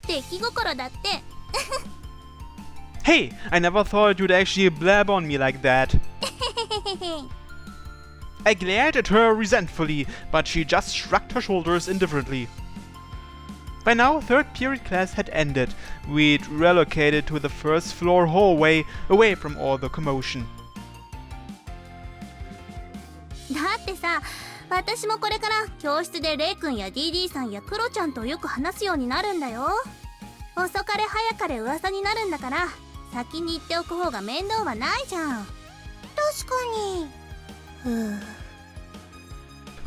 出来心だって。Hey, I never thought you'd actually blab on me like that. I glared at her resentfully, but she just shrugged her shoulders indifferently. By now, third period class had ended. We'd relocated to the first floor hallway, away from all the commotion. だってさ、私もこれから教室でレイ君や DD さんやクロちゃんとよく話すようになるんだよ。遅かれ早かれ噂になるんだから、先に言っておく方が面倒はないじゃん。確かに。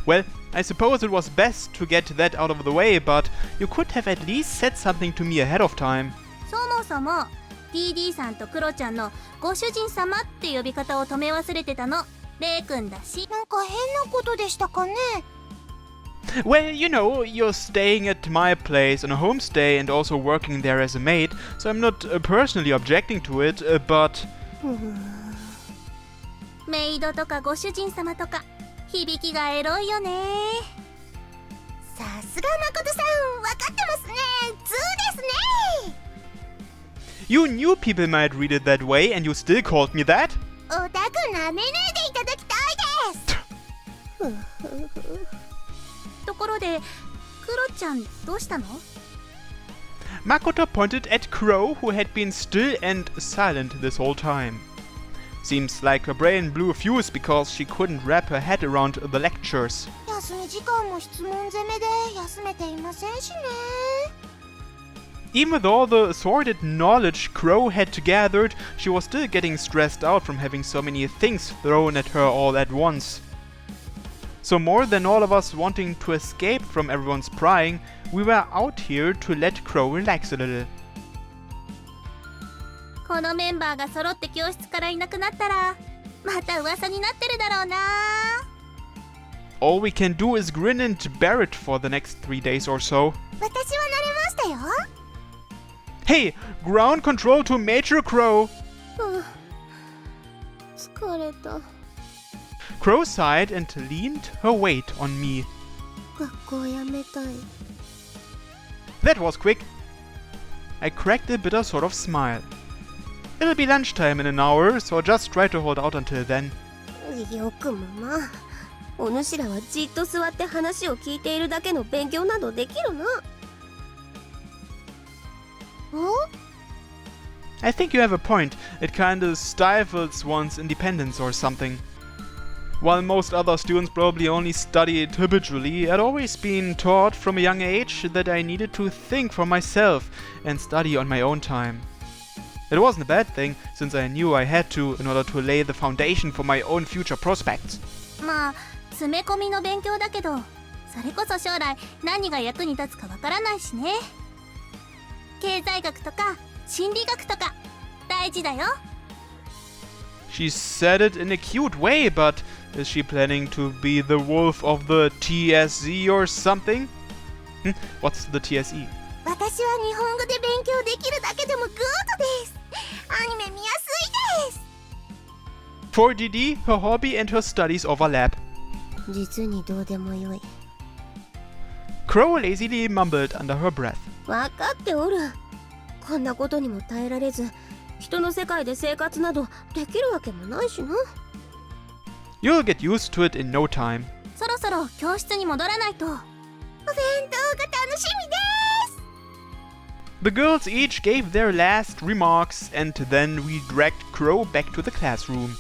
Well, I suppose it was best to get that out of the way, but you could have at least said something to me ahead of time. そもそも DD さんとクロちゃんのご主人様って呼び方を止め忘れてたのレイ君だし。なんか変なことでしたかね。Well, you know, you're staying at my place on a homestay and also working there as a maid, so I'm not personally objecting to it, but... メイドとかご主人様とか響きがエロいよね。さすが誠さん、分かってますね。ズーですね。You knew people might read it that way and you still called me that? おたくなめないでいただきたいです。ところで、クロちゃんどうしたの？ Makoto pointed at Crow, who had been still and silent this whole time. Seems like her brain blew a fuse because she couldn't wrap her head around the lectures. 休み時間も質問攻めで休めていませんしね。Even with all the assorted knowledge Crow had gathered, she was still getting stressed out from having so many things thrown at her all at once. So more than all of us wanting to escape from everyone's prying, we were out here to let Crow relax a little. このメンバーが揃って教室からいなくなったら、また噂になってるだろうな。All we can do is grin and bear it for the next 3 days or so. 私は慣れましたよ。Hey, ground control to Major Crow! 疲れた。Crow sighed and leaned her weight on me. 学校辞めたい。That was quick. I cracked a bitter sort of smile. It'll be lunchtime in an hour, so just try to hold out until then. よくもまあ、お主らはじっと座って話を聞いているだけの勉強などできるな。I think you have a point. It kinda stifles one's independence or something. While most other students probably only studied habitually, I'd always been taught from a young age that I needed to think for myself and study on my own time. It wasn't a bad thing, since I knew I had to in order to lay the foundation for my own future prospects. まあ、詰め込みの勉強だけど、それこそ将来何が役に立つかわからないしね。経済学とか心理学とか大事だよ。She said it in a cute way, but is she planning to be the wolf of the TSE or something? What's the TSE? 私は日本語で勉強できるだけでもグッドです。アニメ見やすいです。For DD, her hobby and her studies overlap. 実にどうでもよい。Crow lazily mumbled under her breath. わかっておる。こんなことにも耐えられず、人の世界で生活などできるわけもないしな。You'll get used to it in no time. そろそろ教室に戻らないと。お弁当が楽しみです。The girls each gave their last remarks, and then we dragged Crow back to the classroom.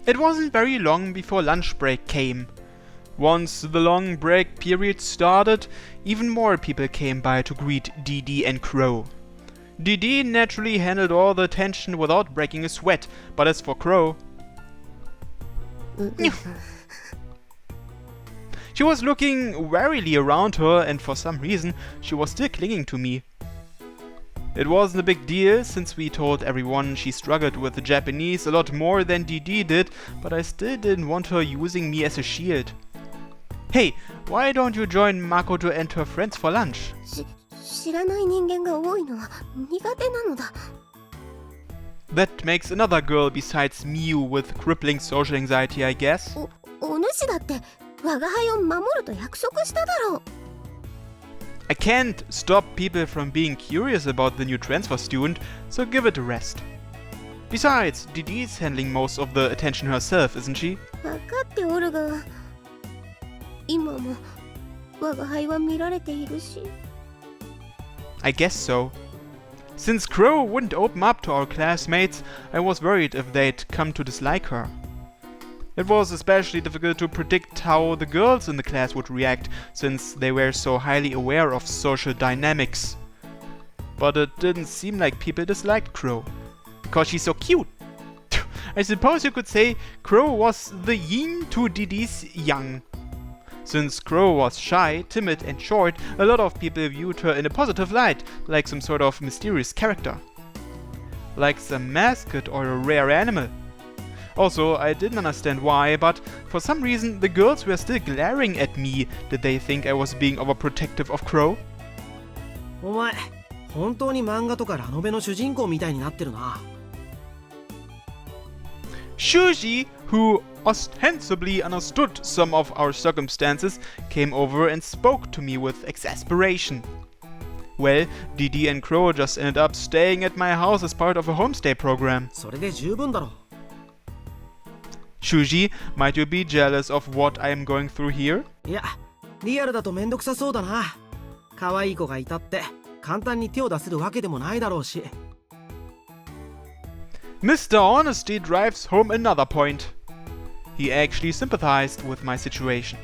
It wasn't very long before lunch break came. Once the long break period started, even more people came by to greet DD and Crow. DD naturally handled all the attention without breaking a sweat, but as for Crow... She was looking warily around her, and for some reason she was still clinging to me. It wasn't a big deal, since we told everyone she struggled with the Japanese a lot more than DD did, but I still didn't want her using me as a shield. Hey, why don't you join Makoto and her friends for lunch? 知らない人間が多いのは苦手なのだ。That makes another girl besides Miu with crippling social anxiety, I guess. お主だって我が輩を守ると約束しただろう。I can't stop people from being curious about the new transfer student, so give it a rest. Besides, Didi's handling most of the attention herself, isn't she? 分かっておるが、今も我が輩は見られているし。I guess so. Since Crow wouldn't open up to our classmates, I was worried if they'd come to dislike her. It was especially difficult to predict how the girls in the class would react, since they were so highly aware of social dynamics. But it didn't seem like people disliked Crow, because she's so cute. I suppose you could say Crow was the yin to Didi's yang. Since Crow was shy, timid and short, a lot of people viewed her in a positive light, like some sort of mysterious character. Like some mascot or a rare animal. Also, I didn't understand why, but for some reason the girls were still glaring at me. Did they think I was being overprotective of Crow? お前、本当に漫画とかラノベの主人公みたいになってるな。Shuji, who ostensibly understood some of our circumstances, came over and spoke to me with exasperation. Well, Didi and Crow just ended up staying at my house as part of a homestay program. それで十分だろ。Shuji, might you be jealous of what I am going through here? いや、リアルだとめんどくさそうだな。可愛い子がいたって簡単に手を出せるわけでもないだろうし。Mr. Honesty drives home another point. He actually sympathized with my situation.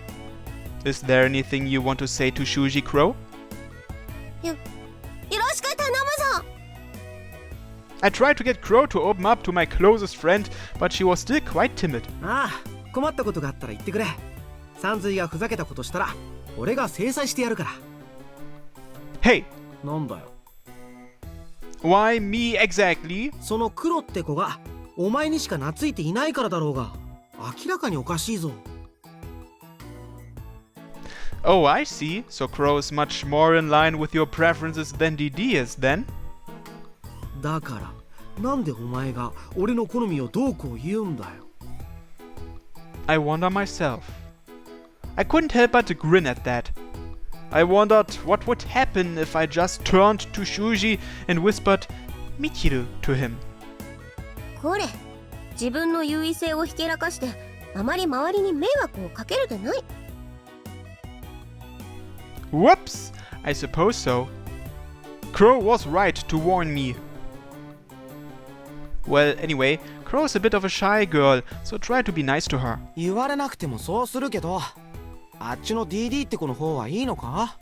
Is there anything you want to say to Shuji, Crow? よろしく頼むぞ。 I tried to get Crow to open up to my closest friend, but she was still quite timid. ああ、困ったことがあったら言ってくれ。サンズイがふざけたことしたら俺が制裁してやるから。 Hey! なんだよ。Why me exactly? その黒って子がお前にしか懐いていないからだろうが、明らかにおかしいぞ。Oh, I see. So Crow is much more in line with your preferences than DD is, then? だからなんでお前が俺の好みをどうこう言うんだよ。 I wonder myself. I couldn't help but to grin at that. I wondered what would happen if I just turned to Shuji and whispered Michiru to him. これ、自分の優位性をひけらかしてあまり周りに迷惑をかけるでない。 Whoops! I suppose so. Crow was right to warn me. Well, anyway, Crow is a bit of a shy girl, so try to be nice to her. 言われなくてもそうするけど、あっちの DD って子の方はいいのか？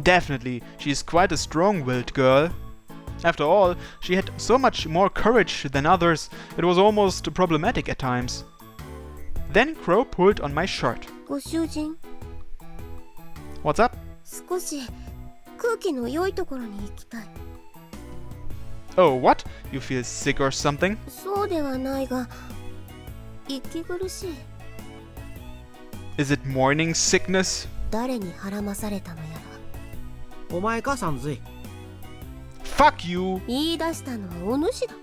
Definitely, she's quite a strong-willed girl. After all, she had so much more courage than others, it was almost problematic at times. Then Crow pulled on my shirt. ご主人、 What's up? 少し空気の良いところに行きたい。 Oh, what? You feel sick or something? そうではないが、息苦しい。 Is it morning sickness? 誰に孕まされたのやら。お前かサンズイ。 Fuck you! 言い出したのはお主だ。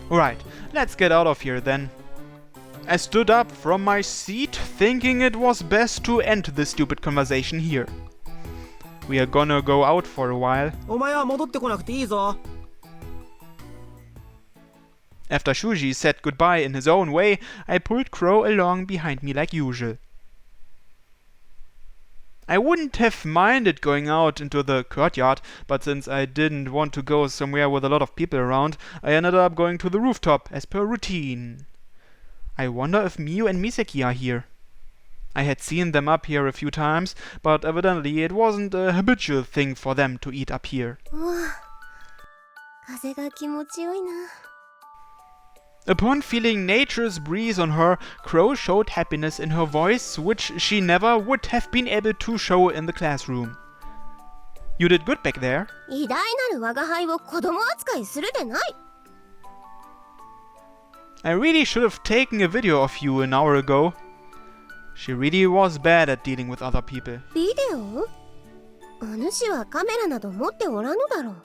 Right, let's get out of here then. I stood up from my seat, thinking it was best to end this stupid conversation here. We are gonna go out for a while. お前は戻ってこなくていいぞ。 After Shuji said goodbye in his own way, I pulled Crow along behind me like usual. I wouldn't have minded going out into the courtyard, but since I didn't want to go somewhere with a lot of people around, I ended up going to the rooftop as per routine. I wonder if Miu and Misaki are here. I had seen them up here a few times, but evidently it wasn't a habitual thing for them to eat up here. 風が気持ちよいな。 Upon feeling nature's breeze on her, Crow showed happiness in her voice, which she never would have been able to show in the classroom. You did good back there. 偉大なる我が輩を子供扱いするでない。 I really should have taken a video of you an hour ago. She really was bad at dealing with other people. ビデオ？お主はカメラなど持っておらぬだろう。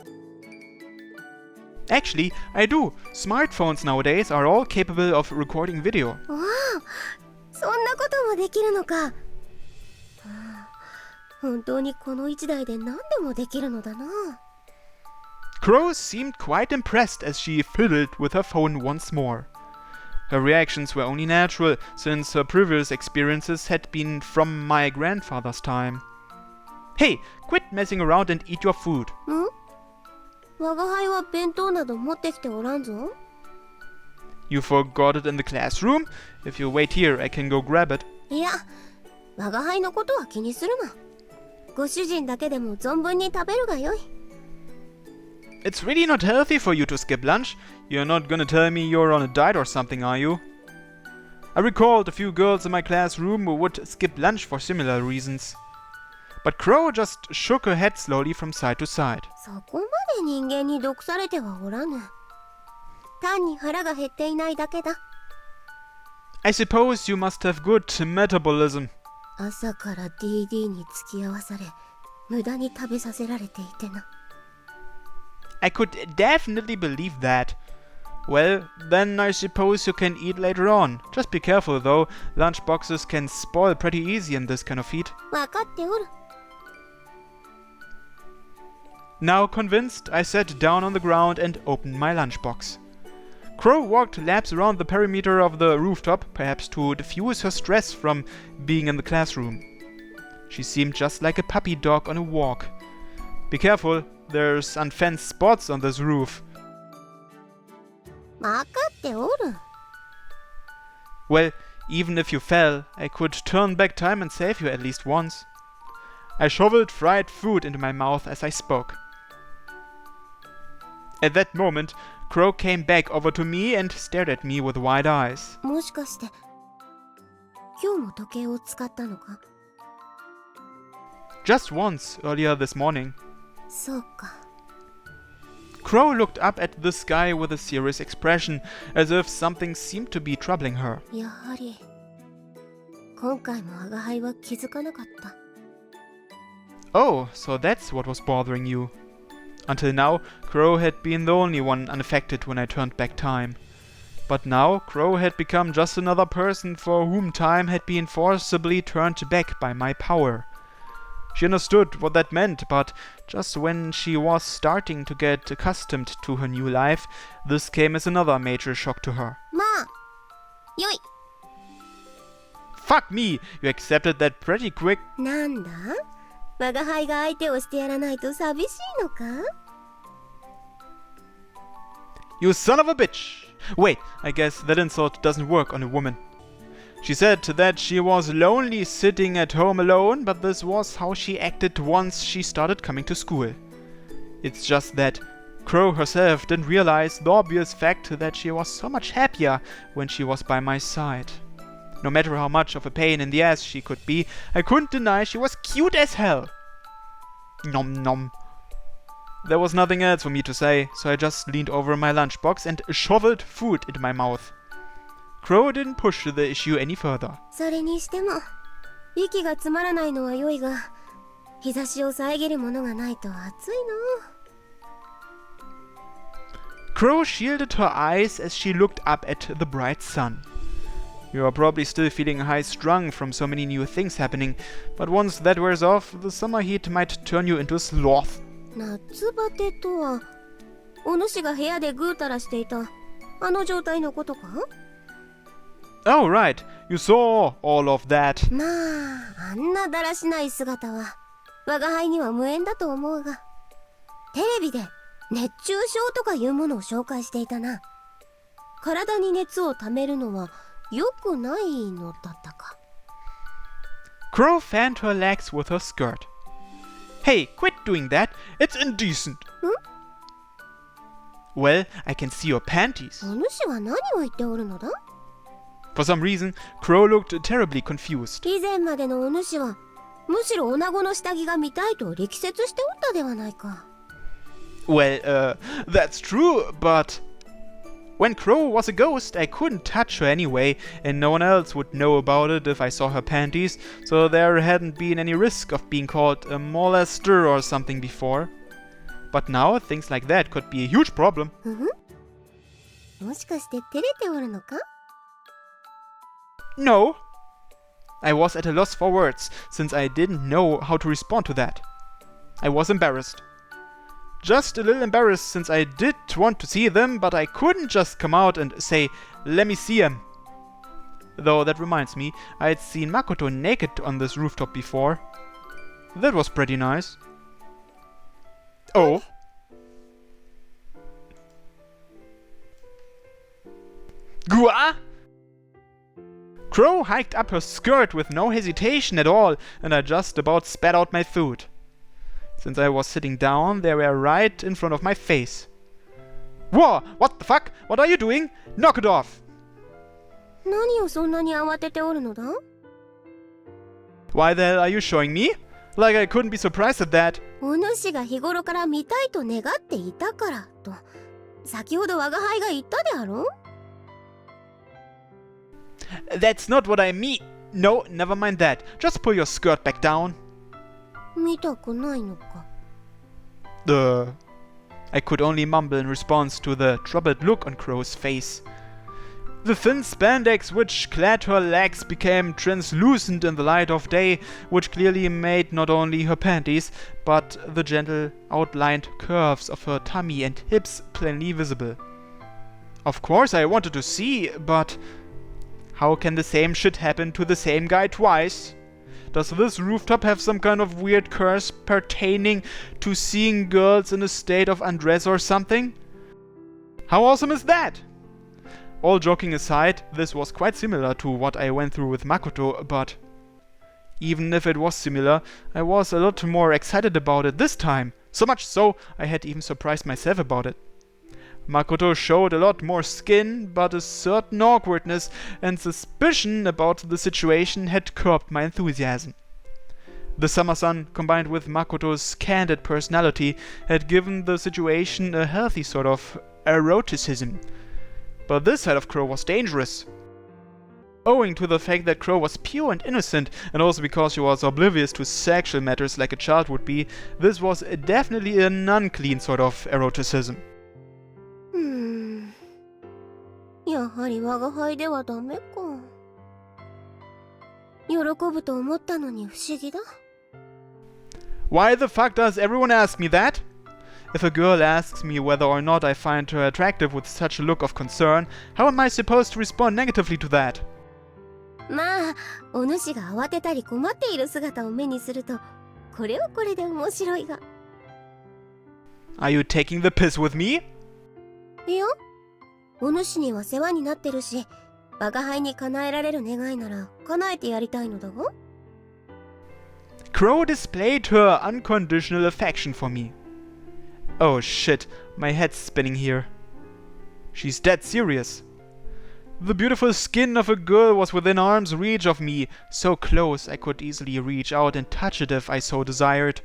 Actually, I do. Smartphones nowadays are all capable of recording video. わあ、そんなこともできるのか。はあ、本当にこの一台で何でもできるのだな。Crow seemed quite impressed as she fiddled with her phone once more. Her reactions were only natural, since her previous experiences had been from my grandfather's time. Hey, quit messing around and eat your food. ん？我が輩は弁当など持ってきておらんぞ。You forgot it in the classroom? If you wait here, I can go grab it. いや、我が輩のことは気にするな。ご主人だけでも存分に食べるがよい。It's really not healthy for you to skip lunch. You're not gonna tell me you're on a diet or something, are you? I recalled a few girls in my classroom who would skip lunch for similar reasons. But Crow just shook her head slowly from side to side. そこまで人間に毒されてはおらぬ。単に腹が減っていないだけだ。I suppose you must have good metabolism. 朝から DD に付き合わされ、無駄に食べさせられていてな。I could definitely believe that. Well, then I suppose you can eat later on. Just be careful though, lunch boxes can spoil pretty easy in this kind of heat. わかっておる。Now convinced, I sat down on the ground and opened my lunchbox. Crow walked laps around the perimeter of the rooftop, perhaps to diffuse her stress from being in the classroom. She seemed just like a puppy dog on a walk. Be careful, there's unfenced spots on this roof. わかっておる。Well, even if you fell, I could turn back time and save you at least once. I shoveled fried food into my mouth as I spoke. At that moment, Crow came back over to me and stared at me with wide eyes. もしかして、今日も時計を使ったのか？ Just once, earlier this morning. そうか。Crow looked up at the sky with a serious expression, as if something seemed to be troubling her. やはり、今回も我が輩は気づかなかった。Oh, so that's what was bothering you. Until now, Crow had been the only one unaffected when I turned back time. But now, Crow had become just another person for whom time had been forcibly turned back by my power. She understood what that meant, but just when she was starting to get accustomed to her new life, this came as another major shock to her. まあ、よい。 Fuck me! You accepted that pretty quick. なんだ？我が輩が相手をしてやらないと寂しいのか？ You son of a bitch! Wait, I guess that insult doesn't work on a woman. She said that she was lonely sitting at home alone, but this was how she acted once she started coming to school. It's just that Crow herself didn't realize the obvious fact that she was so much happier when she was by my side. No matter how much of a pain in the ass she could be, I couldn't deny she was cute as hell. Nom nom. There was nothing else for me to say, so I just leaned over my lunchbox and shoveled food into my mouth. Crow didn't push the issue any further. それにしても、息がつまらないのは良いが、日差しを遮るものがないと暑いの。Crow shielded her eyes as she looked up at the bright sun. You are probably still feeling high-strung from so many new things happening, but once that wears off, the summer heat might turn you into a sloth. 夏バテとは、お主が部屋でぐうたらしていた、あの状態のことか？ Oh, right. You saw all of that. まあ、あんなだらしない姿は、我が輩には無縁だと思うが、テレビで熱中症とかいうものを紹介していたな。体に熱をためるのは良くないのだったか。Crow fanned her legs with her skirt. Hey, quit doing that. It's indecent. Well, I can see your panties. お主は何を言っておるのだ？ For some reason, Crow looked terribly confused. 以前までのお主は、むしろ女子の下着が見たいと力説しておったではないか。Well, that's true, but... When Crow was a ghost, I couldn't touch her anyway, and no one else would know about it if I saw her panties, so there hadn't been any risk of being called a molester or something before. But now, things like that could be a huge problem. もしかして照れておるのか？ No. I was at a loss for words, since I didn't know how to respond to that. I was embarrassed. Just a little embarrassed, since I did want to see them, but I couldn't just come out and say, "Let me see them." Though that reminds me, I had seen Makoto naked on this rooftop before. That was pretty nice. Oh. Gua! Crow hiked up her skirt with no hesitation at all, and I just about spat out my food. Since I was sitting down, they were right in front of my face. Whoa! What the fuck? What are you doing? Knock it off! 何をそんなに慌てておるのだ？ Why the hell are you showing me? Like I couldn't be surprised at that. お主が日頃から見たいと願っていたからと、先ほど我が輩が言ったであろう？ That's not what I mean. No, never mind that. Just pull your skirt back down. 見たくないのか？ I could only mumble in response to the troubled look on Crow's face. The thin spandex which clad her legs became translucent in the light of day, which clearly made not only her panties, but the gentle outlined curves of her tummy and hips plainly visible. Of course I wanted to see, but how can the same shit happen to the same guy twice? Does this rooftop have some kind of weird curse pertaining to seeing girls in a state of undress or something? How awesome is that? All joking aside, this was quite similar to what I went through with Makoto, but even if it was similar, I was a lot more excited about it this time. So much so, I had even surprised myself about it. Makoto showed a lot more skin, but a certain awkwardness and suspicion about the situation had curbed my enthusiasm. The summer sun, combined with Makoto's candid personality, had given the situation a healthy sort of eroticism. But this side of Crow was dangerous. Owing to the fact that Crow was pure and innocent, and also because she was oblivious to sexual matters like a child would be, this was definitely an unclean sort of eroticism. やはり我が輩ではダメか。喜ぶと思ったのに不思議だ。Why the fuck does everyone ask me that? If a girl asks me whether or not I find her attractive with such a look of concern, how am I supposed to respond negatively to that? まあ、お主が慌てたり困っている姿を目にすると、これはこれで面白いが。Are you taking the piss with me? いや、お主には世話になってるし、我が輩に叶えられる願いなら叶えてやりたいのだが。Crow displayed her unconditional affection for me. Oh shit, my head's spinning here. She's dead serious. The beautiful skin of a girl was within arm's reach of me, so close I could easily reach out and touch it if I so desired.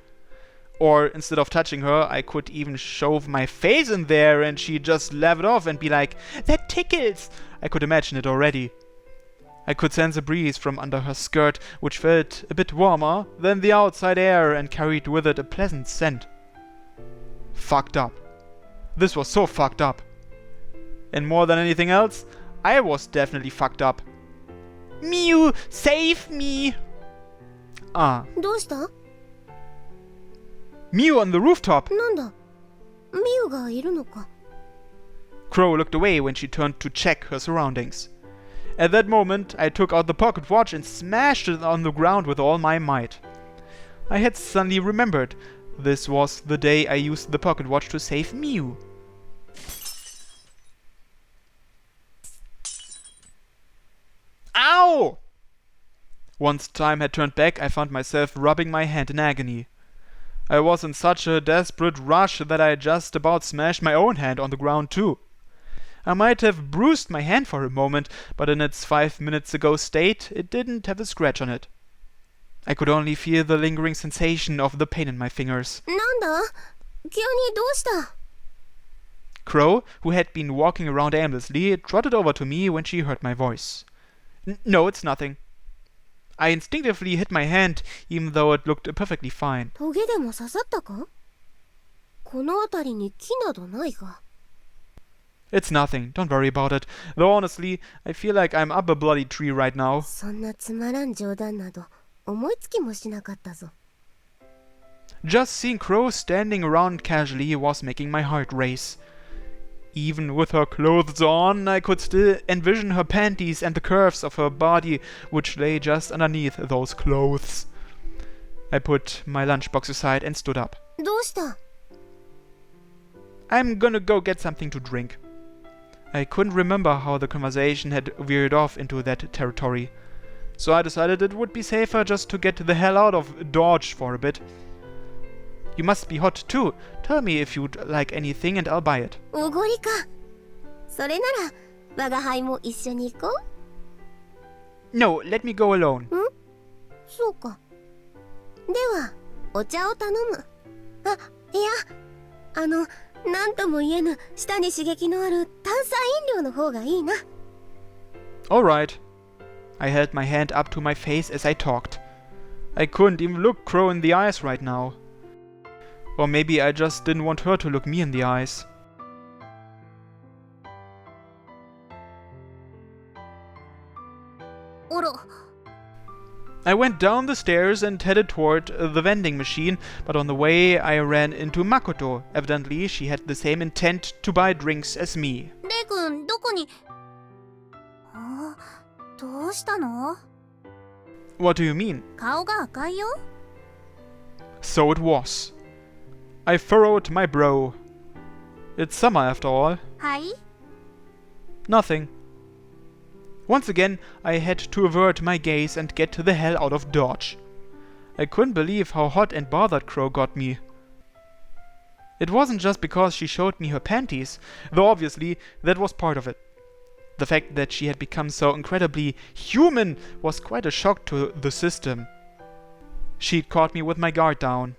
Or, instead of touching her, I could even shove my face in there and she'd just laugh it off and be like, "That tickles!" I could imagine it already. I could sense a breeze from under her skirt, which felt a bit warmer than the outside air and carried with it a pleasant scent. Fucked up. This was so fucked up. And more than anything else, I was definitely fucked up. Mew, save me! Ah. どうした？ Mew on the rooftop! なんだ？ミウがいるのか？ Crow looked away when she turned to check her surroundings. At that moment, I took out the pocket watch and smashed it on the ground with all my might. I had suddenly remembered. This was the day I used the pocket watch to save Mew. Ow! Once time had turned back, I found myself rubbing my hand in agony. I was in such a desperate rush that I just about smashed my own hand on the ground too. I might have bruised my hand for a moment, but in its 5 minutes ago state, it didn't have a scratch on it. I could only feel the lingering sensation of the pain in my fingers. なんだ？急にどうした？ Crow, who had been walking around aimlessly, trotted over to me when she heard my voice. No, it's nothing. I instinctively hit my hand, even though it looked perfectly fine. トゲでも刺さったか？この辺りに木などないが。 It's nothing, don't worry about it. Though honestly, I feel like I'm up a bloody tree right now. そんなつまらん冗談など思いつきもしなかったぞ。 Just seeing Crow standing around casually was making my heart race. Even with her clothes on, I could still envision her panties and the curves of her body, which lay just underneath those clothes. I put my lunchbox aside and stood up. どうした？ I'm gonna go get something to drink. I couldn't remember how the conversation had veered off into that territory, so I decided it would be safer just to get the hell out of Dodge for a bit. You must be hot too. Tell me if you'd like anything and I'll buy it. おごりか。それなら我が輩も一緒に行こう。 No, let me go alone. そうか。ではお茶を頼む。あ、いや、なんとも言えぬ舌に刺激のある炭酸飲料の方がいいな。 Alright. I held my hand up to my face as I talked. I couldn't even look Crow in the eyes right now. Or maybe I just didn't want her to look me in the eyes. I went down the stairs and headed toward the vending machine, but on the way I ran into Makoto. Evidently, she had the same intent to buy drinks as me. レイ君どこに？あ、どうしたの？ What do you mean? 顔が赤いよ。 So it was. I furrowed my brow. It's summer after all. はい？ Nothing. Once again, I had to avert my gaze and get the hell out of Dodge. I couldn't believe how hot and bothered Crow got me. It wasn't just because she showed me her panties, though obviously that was part of it. The fact that she had become so incredibly human was quite a shock to the system. She'd caught me with my guard down.